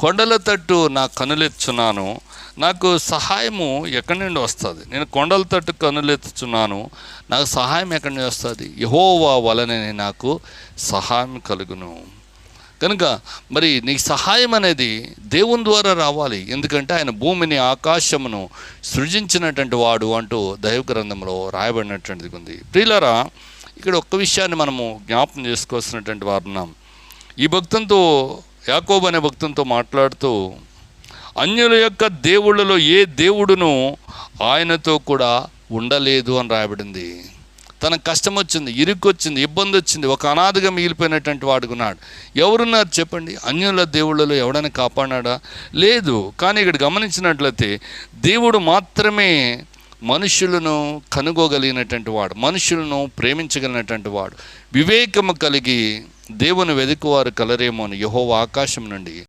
కొండల తట్టు నా కనులెత్తుచున్నాను, నాకు సహాయము ఎక్కడి నుండి వస్తుంది? నేను కొండల తట్టు కనులెత్తుచున్నాను, నాకు సహాయం ఎక్కడి నుండి వస్తుంది? యెహోవా వలననే నాకు సహాయం కలుగును. కనుక మరి నీకు సహాయం అనేది దేవుని ద్వారా రావాలి. ఎందుకంటే ఆయన భూమిని ఆకాశమును సృజించినటువంటి వాడు అంటూ దైవ గ్రంథంలో రాయబడినటువంటిది ఉంది. ప్రియులారా, ఇక్కడ ఒక్క విషయాన్ని మనము జ్ఞాపకం చేసుకోవాల్సినటువంటి వారు ఉన్నాం. ఈ భక్తంతో, యాకోబు అనే భక్తంతో మాట్లాడుతూ, అన్యుల యొక్క దేవుళ్ళలో ఏ దేవుడును ఆయనతో కూడా ఉండలేదు అని రాయబడింది. తనకు కష్టం వచ్చింది, ఇరుక్కు వచ్చింది, ఇబ్బంది వచ్చింది, ఒక అనాథగా మిగిలిపోయినటువంటి వాడుకున్నాడు. ఎవరున్నారు చెప్పండి? అన్యుల దేవుళ్ళలో ఎవడైనా కాపాడినాడా? లేదు. కానీ ఇక్కడ గమనించినట్లయితే దేవుడు మాత్రమే మనుషులను కనుగోగలిగినటువంటి వాడు, మనుషులను ప్రేమించగలిగినటువంటి వాడు. వివేకము కలిగి దేవుని వెదుకువారు కలరేమో అని యెహోవా ఆకాశం నుండి